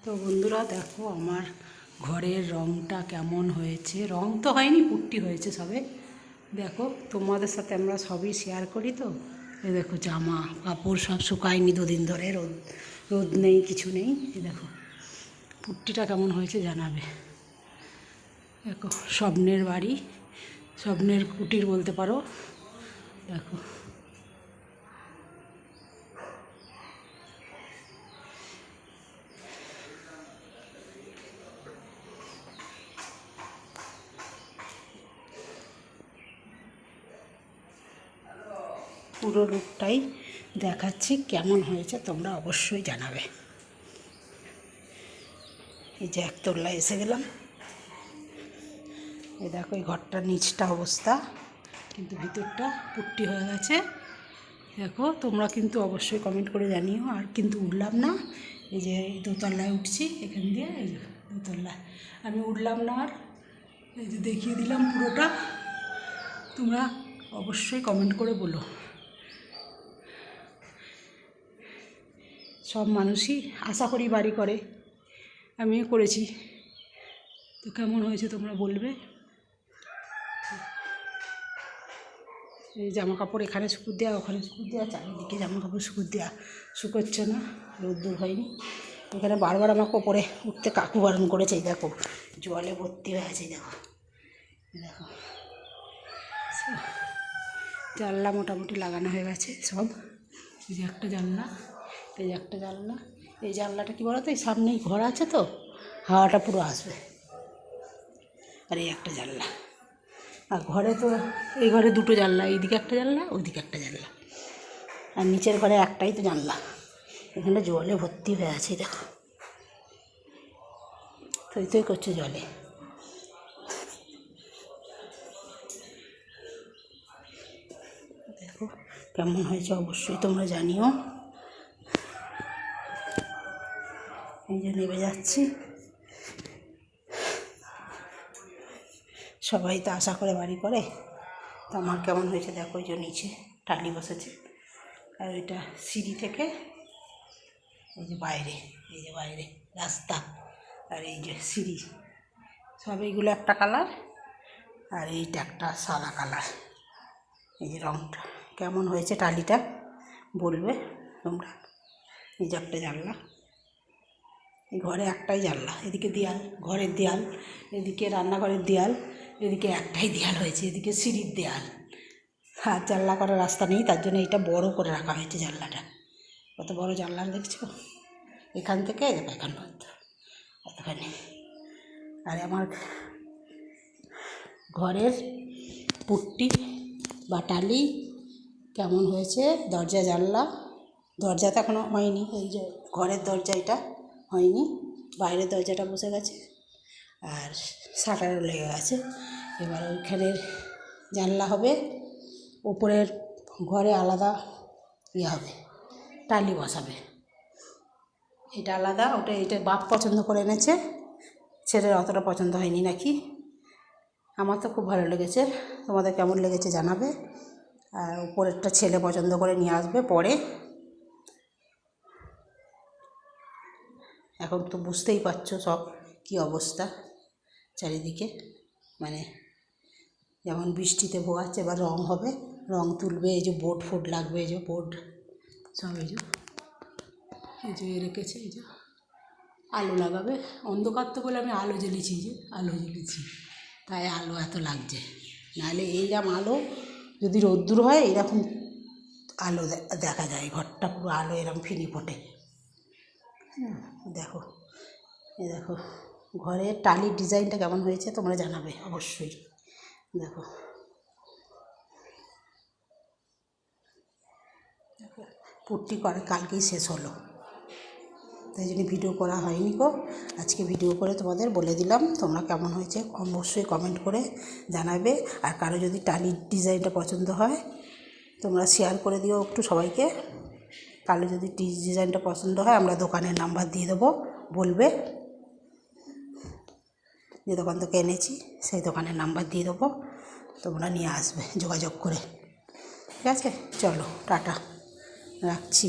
তো বন্ধুরা দেখো আমার ঘরের রংটা কেমন হয়েছে। রং তো হয়নি, পুট্টি হয়েছে সবে। দেখো তোমাদের সাথে আমরা সবই শেয়ার করি। তো এই দেখো জামা কাপড় সব শুকায়নি দুদিন ধরে, রোদ রোদ নেই, কিছু নেই। এই দেখো পুট্টিটা কেমন হয়েছে জানাবে। দেখো স্বপ্নের বাড়ি, স্বপ্নের কুটির বলতে পারো। দেখো পুরো রূপটাই দেখাচ্ছি, কেমন হয়েছে তোমরা অবশ্যই জানাবে। এই যে একতলায় এসে গেলাম। এই দেখো এই ঘরটার নিচটা অবস্থা, কিন্তু ভিতরটা পুট্টি হয়ে গেছে। দেখো তোমরা কিন্তু অবশ্যই কমেন্ট করে জানিও। আর কিন্তু উঠলাম না, এই যে দোতলায় উঠছি এখান দিয়ে, এই যে দোতলায় আমি উঠলাম না। আর এই যে দেখিয়ে দিলাম পুরোটা, তোমরা অবশ্যই কমেন্ট করে বলো। সব মানুষই আশা করি বাড়ি করে, আমিও করেছি। তো কেমন হয়েছে তোমরা বলবে। এই জামা কাপড় এখানে শুকুর দেওয়া, ওখানে শুকুর দেওয়া, চারিদিকে জামা কাপড় শুকুর দেওয়া, শুকোচ্ছে না, রোদ্দুর হয়নি। এখানে বারবার আমাকে ওপরে উঠতে কাকু বারণ করেছে। এই দেখো জলে ভর্তি হয়ে আছে। দেখো দেখো জানলা মোটামুটি লাগানো হয়ে গেছে সব। এই যে একটা জানলা, এই যে একটা জানলা। এই জানলাটা কী বলো তো, এই সামনেই ঘর আছে তো, হাওয়াটা পুরো আসবে। আর এই একটা জানলা। আর ঘরে তো এই ঘরে দুটো জানলা, এইদিকে একটা জানলা, ওইদিকে একটা জানলা। আর নিচের ঘরে একটাই তো জানলা। এখানে জলে ভর্তি হয়ে আছে। দেখো থই থই করছে জলে। দেখো কেমন হয়েছে অবশ্যই তোমরা জানিও। এই যে নেমে যাচ্ছি। সবাই তো আশা করে বাড়ি করে, তো আমার কেমন হয়েছে দেখো। এই যে নিচে টালি বসেছে, আর ওইটা সিঁড়ি থেকে এই যে বাইরে, এই যে বাইরে রাস্তা, আর এই যে সিঁড়ি, সব এইগুলো একটা কালার। আর এইটা একটা সাদা কালার। এই যে রঙটা কেমন হয়েছে টালিটা বলবে তোমরা। এই যে একটা জানলা, এই ঘরে একটাই জানলা, এদিকে দেয়াল, ঘরের দেয়াল, এদিকে রান্নাঘরের দেয়াল, এদিকে একটাই দেয়াল হয়েছে, এদিকে সিঁড়ির দেয়াল। আর জানলা করার রাস্তা নেই, তার জন্য এইটা বড় করে রাখা হয়েছে জানলাটা। কত বড় জানলা দেখছো, এখান থেকে দেখো এখান পর্যন্ত কতখানি। আর আমার ঘরের পুট্টি বা টালি কেমন হয়েছে, দরজা জানলা, দরজা তো এখনও হয়নি। এই যে ঘরের দরজা এটা হয়নি, বাইরের দরজাটা বসে গেছে, আর শাটারও লেগে গেছে। এবার ওইখানের জানলা হবে, ওপরের ঘরে আলাদা ইয়ে হবে, টালি বসাবে। এটা আলাদা, ওটা এটা বাপ পছন্দ করে এনেছে, ছেলের অতটা পছন্দ হয়নি নাকি। আমার তো খুব ভালো লেগেছে, তোমাদের কেমন লেগেছে জানাবে। আর উপরেরটা ছেলে পছন্দ করে নিয়ে আসবে পরে। এখন তো বুঝতেই পারছো সব কী অবস্থা চারিদিকে, মানে যেমন বৃষ্টিতে ভোগাচ্ছে, এবার রং হবে, রং তুলবে, এই যে বোর্ড ফোর্ড লাগবে, এই যে বোর্ড সব, এই যে রেখেছে, এই যে আলো লাগাবে। অন্ধকার তো বলে আমি আলো জ্বেলেছি, যে আলো জ্বেলেছি, তাই আলো এত লাগছে। নাহলে এইরকম আলো যদি রোদ্দুর হয় এইরকম আলো দেখা যায়, ঘরটা পুরো আলো এরকম ফিরি ফোটে। দেখো এই দেখো ঘরের টালির ডিজাইনটা কেমন হয়েছে তোমরা জানাবে অবশ্যই। দেখো পুট্টি করে কালকেই শেষ হলো, তাই জন্য ভিডিও করা হয়নি গো। আজকে ভিডিও করে তোমাদের বলে দিলাম, তোমরা কেমন হয়েছে অবশ্যই কমেন্ট করে জানাবে। আর কারো যদি টালির ডিজাইনটা পছন্দ হয় তোমরা শেয়ার করে দিও একটু সবাইকে। কারো যদি ডিজাইনটা পছন্দ হয় আমরা দোকানের নাম্বার দিয়ে দেবো, বলবে যে দোকান থেকে এনেছি, সেই দোকানের নাম্বার দিয়ে দেবো, তোমরা নিয়ে আসবে যোগাযোগ করে। ঠিক আছে, চলো টাটা, রাখছি।